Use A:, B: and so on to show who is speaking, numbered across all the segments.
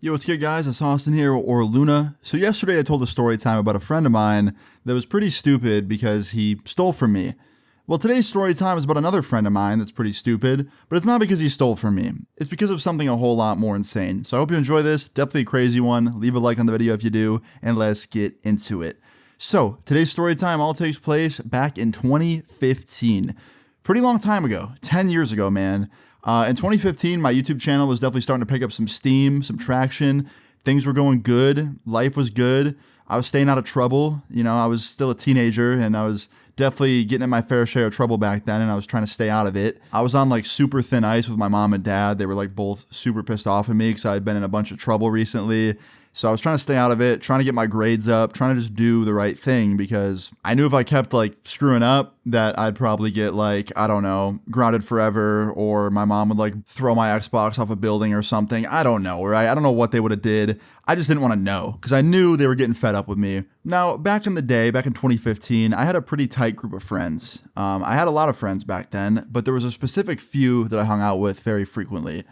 A: Yo, what's good, guys? It's Austin here, or Luna. So yesterday I told a story time about a friend of mine that was pretty stupid because he stole from me. Well, today's story time is about another friend of mine that's pretty stupid, but it's not because he stole from me. It's because of something a whole lot more insane. So I hope you enjoy this. Definitely a crazy one. Leave a like on the video if you do, and let's get into it. So today's story time all takes place back in 2015. Pretty long time ago, 10 years ago, man. In 2015, my YouTube channel was definitely starting to pick up some steam, some traction. Things were going good. Life was good. I was staying out of trouble. You know, I was still a teenager and I was definitely getting in my fair share of trouble back then, and I was trying to stay out of it. I was on like super thin ice with my mom and dad. They were like both super pissed off at me because I had been in a bunch of trouble recently. So I was trying to stay out of it, trying to get my grades up, trying to just do the right thing because I knew if I kept like screwing up that I'd probably get like, I don't know, grounded forever, or my mom would like throw my Xbox off a building or something. I don't know, right? I don't know what they would have did. I just didn't want to know because I knew they were getting fed up with me. Now, back in the day, back in 2015, I had a pretty tight group of friends. I had a lot of friends back then, but there was a specific few that I hung out with very frequently.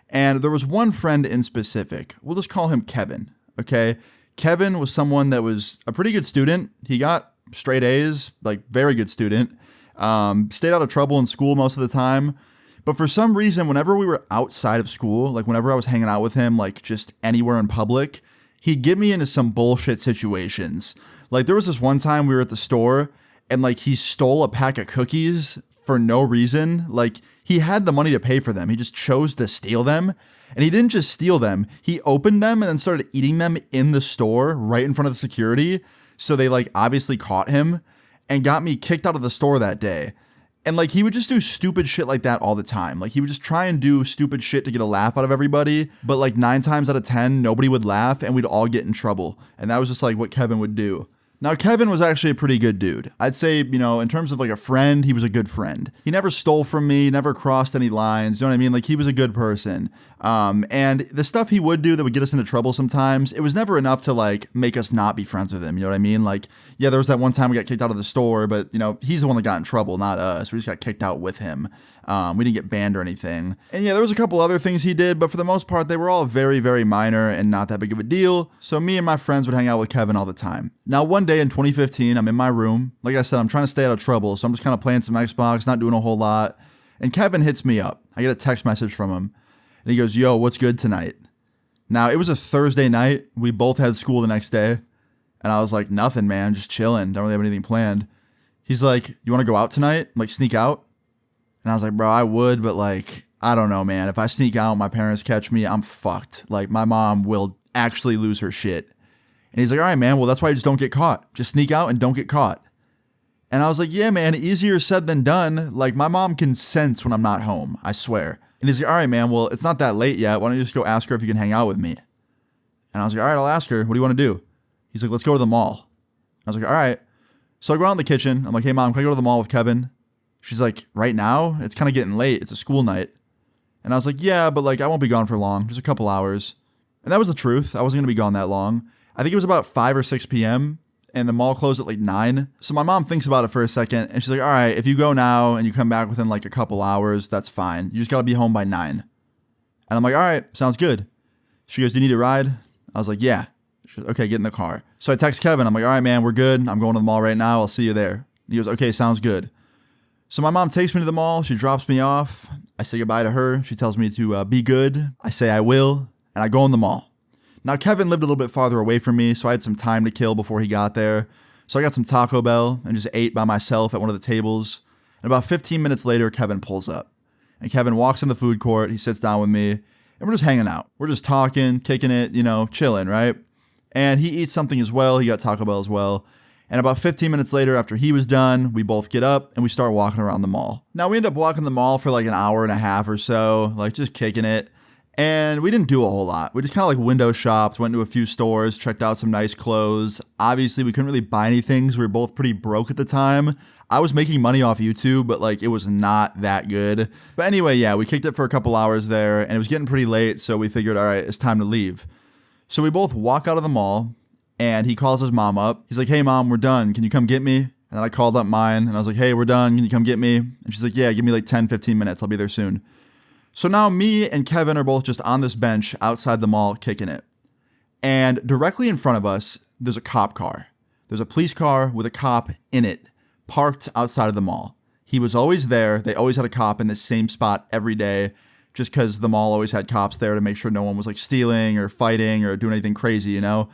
A: And there was one friend in specific. We'll just call him Kevin, okay? Kevin was someone that was a pretty good student. He got straight A's, like very good student. Stayed out of trouble in school most of the time. But for some reason, whenever we were outside of school, like whenever I was hanging out with him, like just anywhere in public, he'd get me into some bullshit situations. Like there was this one time we were at the store and like he stole a pack of cookies for no reason. Like he had the money to pay for them. He just chose to steal them. And he didn't just steal them. He opened them and then started eating them in the store right in front of the security. So they like obviously caught him and got me kicked out of the store that day. And like he would just do stupid shit like that all the time. Like he would just try and do stupid shit to get a laugh out of everybody. But like 9 times out of 10, nobody would laugh and we'd all get in trouble. And that was just like what Kevin would do. Now, Kevin was actually a pretty good dude. I'd say, you know, in terms of like a friend, he was a good friend. He never stole from me, never crossed any lines. You know what I mean? Like he was a good person. And the stuff he would do that would get us into trouble sometimes, it was never enough to like make us not be friends with him. You know what I mean? Like, yeah, there was that one time we got kicked out of the store, but you know, he's the one that got in trouble, not us. We just got kicked out with him. We didn't get banned or anything. And yeah, there was a couple other things he did, but for the most part, they were all very, very minor and not that big of a deal. So me and my friends would hang out with Kevin all the time. Now, one day in 2015, I'm in my room. Like I said, I'm trying to stay out of trouble, so I'm just kind of playing some Xbox, not doing a whole lot. And Kevin hits me up. I get a text message from him. And he goes, "Yo, what's good tonight?" Now, it was a Thursday night. We both had school the next day. And I was like, "Nothing, man. Just chilling. Don't really have anything planned." He's like, "You want to go out tonight? Like, sneak out?" And I was like, "Bro, I would, but like, I don't know, man. If I sneak out and my parents catch me, I'm fucked. Like, my mom will actually lose her shit." And he's like, "All right, man. Well, that's why you just don't get caught. Just sneak out and don't get caught." And I was like, "Yeah, man, easier said than done. Like, my mom can sense when I'm not home, I swear." And he's like, "All right, man. Well, it's not that late yet. Why don't you just go ask her if you can hang out with me?" And I was like, "All right, I'll ask her. What do you want to do?" He's like, "Let's go to the mall." I was like, "All right." So I go out in the kitchen. I'm like, "Hey, Mom, can I go to the mall with Kevin?" She's like, "Right now? It's kind of getting late. It's a school night." And I was like, "Yeah, but like, I won't be gone for long. Just a couple hours." And that was the truth. I wasn't going to be gone that long. I think it was about 5 or 6 p.m. and the mall closed at like 9. So my mom thinks about it for a second and she's like, "All right, if you go now and you come back within like a couple hours, that's fine. You just got to be home by 9. And I'm like, "All right, sounds good." She goes, "Do you need a ride?" I was like, "Yeah." She goes, "Okay, get in the car." So I text Kevin. I'm like, "All right, man, we're good. I'm going to the mall right now. I'll see you there." He goes, "Okay, sounds good." So my mom takes me to the mall. She drops me off. I say goodbye to her. She tells me to be good. I say I will, and I go in the mall. Now, Kevin lived a little bit farther away from me, so I had some time to kill before he got there. So I got some Taco Bell and just ate by myself at one of the tables. And about 15 minutes later, Kevin pulls up. And Kevin walks in the food court. He sits down with me, and we're just hanging out. We're just talking, kicking it, you know, chilling, right? And he eats something as well. He got Taco Bell as well. And about 15 minutes later, after he was done, we both get up and we start walking around the mall. Now, we end up walking the mall for like an hour and a half or so, like just kicking it. And we didn't do a whole lot. We just kind of like window shopped, went to a few stores, checked out some nice clothes. Obviously, we couldn't really buy anything because we were both pretty broke at the time. I was making money off YouTube, but like it was not that good. But anyway, yeah, we kicked it for a couple hours there and it was getting pretty late. So we figured, all right, it's time to leave. So we both walk out of the mall. And he calls his mom up. He's like, "Hey, Mom, we're done. Can you come get me?" And then I called up mine, and I was like, "Hey, we're done. Can you come get me?" And she's like, "Yeah, give me like 10, 15 minutes. I'll be there soon." So now me and Kevin are both just on this bench outside the mall kicking it. And directly in front of us, there's a cop car. There's a police car with a cop in it, parked outside of the mall. He was always there. They always had a cop in the same spot every day, just because the mall always had cops there to make sure no one was like stealing or fighting or doing anything crazy, you know?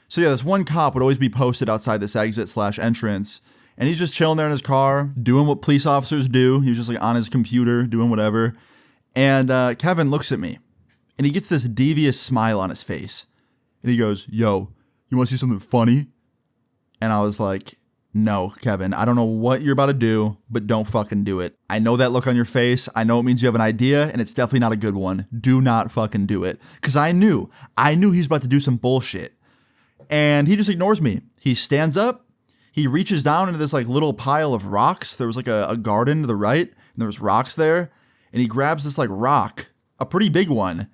A: So yeah, this one cop would always be posted outside this exit/entrance, and he's just chilling there in his car, doing what police officers do. He was just like on his computer, doing whatever. And Kevin looks at me, and he gets this devious smile on his face. And he goes, "Yo, you want to see something funny?" And I was like, "No, Kevin, I don't know what you're about to do, but don't fucking do it. I know that look on your face. I know it means you have an idea, and it's definitely not a good one. Do not fucking do it." Because I knew he's about to do some bullshit. And he just ignores me. He stands up. He reaches down into this like little pile of rocks. There was like a garden to the right, and there was rocks there. And he grabs this like rock, a pretty big one,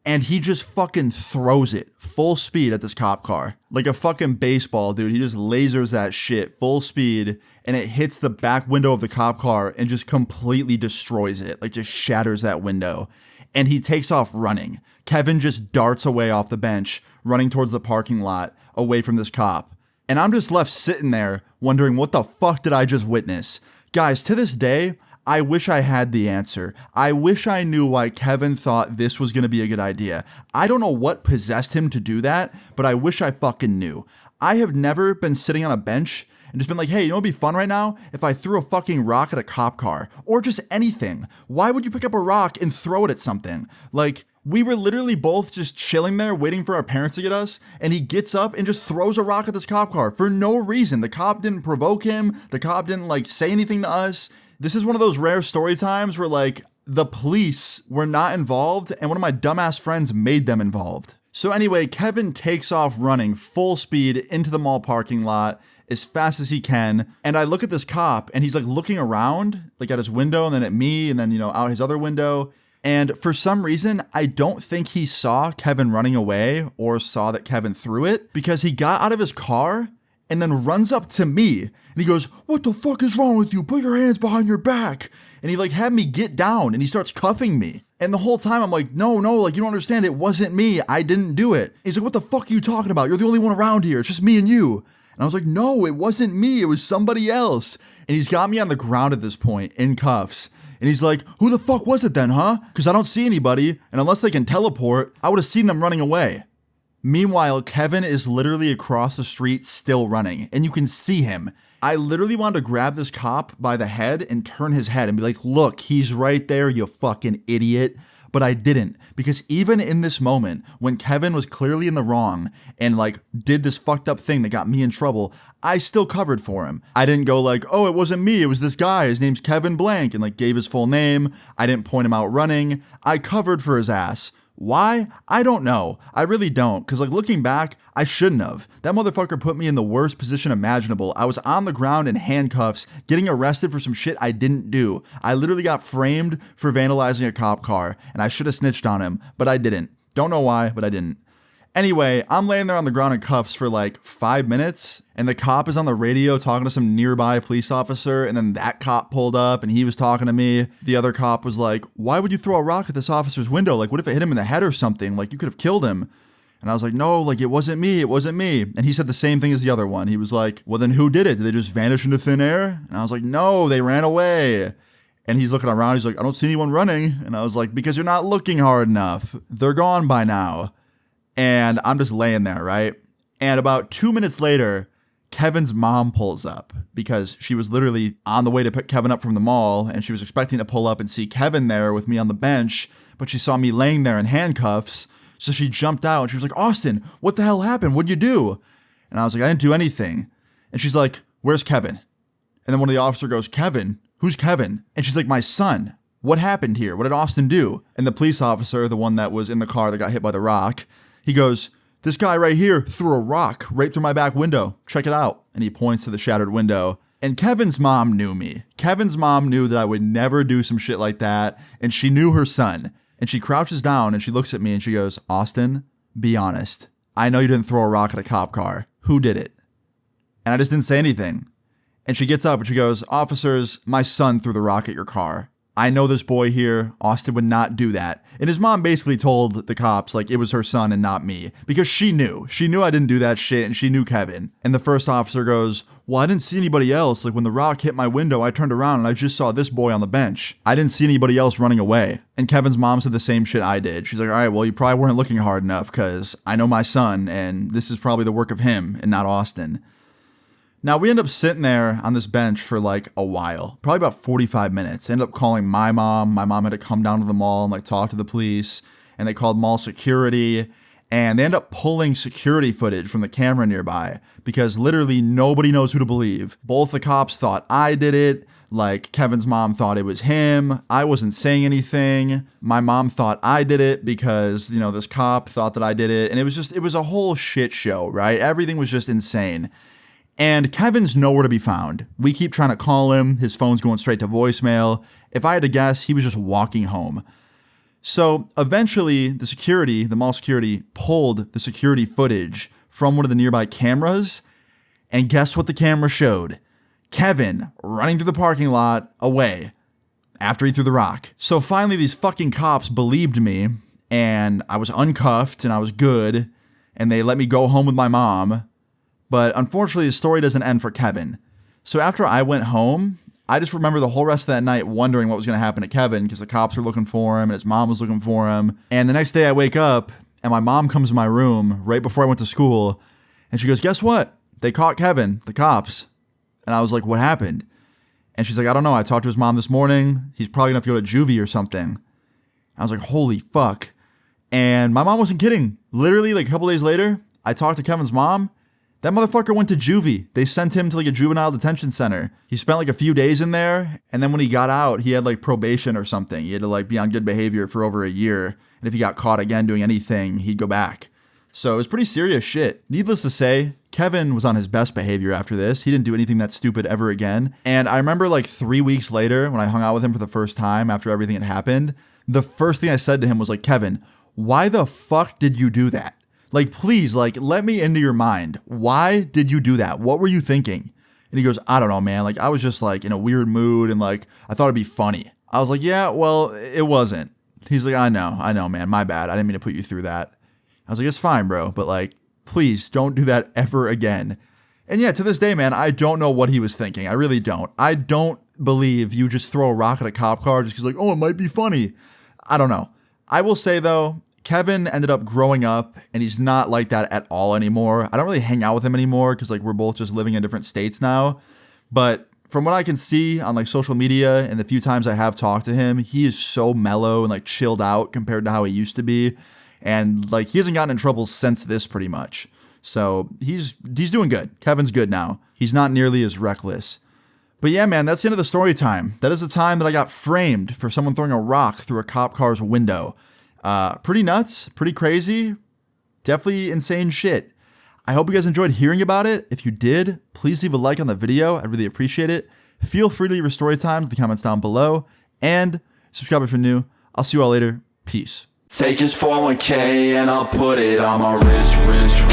A: and he just fucking throws it full speed at this cop car. Like a fucking baseball, dude. He just lasers that shit full speed, and it hits the back window of the cop car and just completely destroys it. Like just shatters that window. And he takes off running. Kevin just darts away off the bench, running towards the parking lot, away from this cop. And I'm just left sitting there wondering, what the fuck did I just witness? Guys, to this day, I wish I had the answer. I wish I knew why Kevin thought this was going to be a good idea. I don't know what possessed him to do that, but I wish I fucking knew. I have never been sitting on a bench and just been like, hey, you know what'd be fun right now? If I threw a fucking rock at a cop car or just anything. Why would you pick up a rock and throw it at something? Like, we were literally both just chilling there waiting for our parents to get us, and he gets up and just throws a rock at this cop car for no reason. The cop didn't provoke him. The cop didn't like say anything to us. This is one of those rare story times where like the police were not involved and one of my dumbass friends made them involved. So anyway, Kevin takes off running full speed into the mall parking lot as fast as he can. And I look at this cop and he's like looking around, like at his window and then at me and then, you know, out his other window. And for some reason, I don't think he saw Kevin running away or saw that Kevin threw it, because he got out of his car and then runs up to me and he goes, "What the fuck is wrong with you? Put your hands behind your back." And he like had me get down and he starts cuffing me. And the whole time I'm like, no, like you don't understand. It wasn't me. I didn't do it. He's like, "What the fuck are you talking about? You're the only one around here. It's just me and you." And I was like, "No, it wasn't me. It was somebody else." And he's got me on the ground at this point in cuffs. And he's like, "Who the fuck was it then, huh? Because I don't see anybody. And unless they can teleport, I would have seen them running away." Meanwhile, Kevin is literally across the street still running, and you can see him. I literally wanted to grab this cop by the head and turn his head and be like, "Look, he's right there, you fucking idiot." But I didn't, because even in this moment, when Kevin was clearly in the wrong and like did this fucked up thing that got me in trouble, I still covered for him. I didn't go like, "Oh, it wasn't me, it was this guy, his name's Kevin Blank," and like gave his full name. I didn't point him out running. I covered for his ass. Why? I don't know. I really don't. Because like looking back, I shouldn't have. That motherfucker put me in the worst position imaginable. I was on the ground in handcuffs, getting arrested for some shit I didn't do. I literally got framed for vandalizing a cop car, and I should have snitched on him, but I didn't. Don't know why, but I didn't. Anyway, I'm laying there on the ground in cuffs for like 5 minutes, and the cop is on the radio talking to some nearby police officer, and then that cop pulled up and he was talking to me. The other cop was like, "Why would you throw a rock at this officer's window? Like, what if it hit him in the head or something? Like, you could have killed him." And I was like, "No, like, it wasn't me. It wasn't me." And he said the same thing as the other one. He was like, "Well, then who did it? Did they just vanish into thin air?" And I was like, "No, they ran away." And he's looking around. He's like, "I don't see anyone running." And I was like, "Because you're not looking hard enough. They're gone by now." And I'm just laying there, right? And about 2 minutes later, Kevin's mom pulls up because she was literally on the way to pick Kevin up from the mall, and she was expecting to pull up and see Kevin there with me on the bench, but she saw me laying there in handcuffs. So she jumped out and she was like, "Austin, what the hell happened? What'd you do?" And I was like, "I didn't do anything." And she's like, "Where's Kevin?" And then one of the officers goes, "Kevin? Who's Kevin?" And she's like, "My son. What happened here? What did Austin do?" And the police officer, the one that was in the car that got hit by the rock, he goes, "This guy right here threw a rock right through my back window. Check it out." And he points to the shattered window. And Kevin's mom knew me. Kevin's mom knew that I would never do some shit like that. And she knew her son. And she crouches down and she looks at me and she goes, "Austin, be honest. I know you didn't throw a rock at a cop car. Who did it?" And I just didn't say anything. And she gets up and she goes, "Officers, my son threw the rock at your car." I know this boy here. Austin would not do that. And his mom basically told the cops, like, it was her son and not me. Because she knew. She knew I didn't do that shit, and she knew Kevin. And the first officer goes, well, I didn't see anybody else. Like, when the rock hit my window, I turned around and I just saw this boy on the bench. I didn't see anybody else running away. And Kevin's mom said the same shit I did. She's like, all right, well, you probably weren't looking hard enough because I know my son, and this is probably the work of him and not Austin. Now, we end up sitting there on this bench for like a while, probably about 45 minutes. Ended up calling my mom. My mom had to come down to the mall and like talk to the police, and they called mall security, and they end up pulling security footage from the camera nearby because literally nobody knows who to believe. Both the cops thought I did it. Like, Kevin's mom thought it was him. I wasn't saying anything. My mom thought I did it because, you know, this cop thought that I did it. And it was a whole shit show, right? Everything was just insane. And Kevin's nowhere to be found. We keep trying to call him. His phone's going straight to voicemail. If I had to guess, he was just walking home. So eventually, the mall security, pulled the security footage from one of the nearby cameras. And guess what the camera showed? Kevin running through the parking lot away after he threw the rock. So finally, these fucking cops believed me. And I was uncuffed and I was good. And they let me go home with my mom. But unfortunately, the story doesn't end for Kevin. So after I went home, I just remember the whole rest of that night wondering what was going to happen to Kevin because the cops were looking for him and his mom was looking for him. And the next day I wake up and my mom comes in my room right before I went to school and she goes, guess what? They caught Kevin, the cops. And I was like, what happened? And she's like, I don't know. I talked to his mom this morning. He's probably going to have to go to juvie or something. I was like, holy fuck. And my mom wasn't kidding. Literally, like a couple days later, I talked to Kevin's mom. That motherfucker went to juvie. They sent him to like a juvenile detention center. He spent like a few days in there. And then when he got out, he had like probation or something. He had to like be on good behavior for over a year. And if he got caught again doing anything, he'd go back. So it was pretty serious shit. Needless to say, Kevin was on his best behavior after this. He didn't do anything that stupid ever again. And I remember like 3 weeks later when I hung out with him for the first time after everything had happened, the first thing I said to him was like, Kevin, why the fuck did you do that? Like, please, like, let me into your mind. Why did you do that? What were you thinking? And he goes, I don't know, man. Like, I was just like in a weird mood and like, I thought it'd be funny. I was like, yeah, well, it wasn't. He's like, I know, man. My bad. I didn't mean to put you through that. I was like, it's fine, bro. But like, please don't do that ever again. And yeah, to this day, man, I don't know what he was thinking. I really don't. I don't believe you just throw a rock at a cop car just because like, oh, it might be funny. I don't know. I will say though, Kevin ended up growing up and he's not like that at all anymore. I don't really hang out with him anymore because like we're both just living in different states now. But from what I can see on like social media and the few times I have talked to him, he is so mellow and like chilled out compared to how he used to be. And like he hasn't gotten in trouble since this pretty much. So he's doing good. Kevin's good now. He's not nearly as reckless. But yeah, man, that's the end of the story time. That is the time that I got framed for someone throwing a rock through a cop car's window. Pretty nuts, pretty crazy, definitely insane shit. I hope you guys enjoyed hearing about it. If you did, please leave a like on the video. I'd really appreciate it. Feel free to leave your story times in the comments down below. And subscribe if you're new. I'll see you all later. Peace.
B: Take his 401k and I'll put it on my wrist.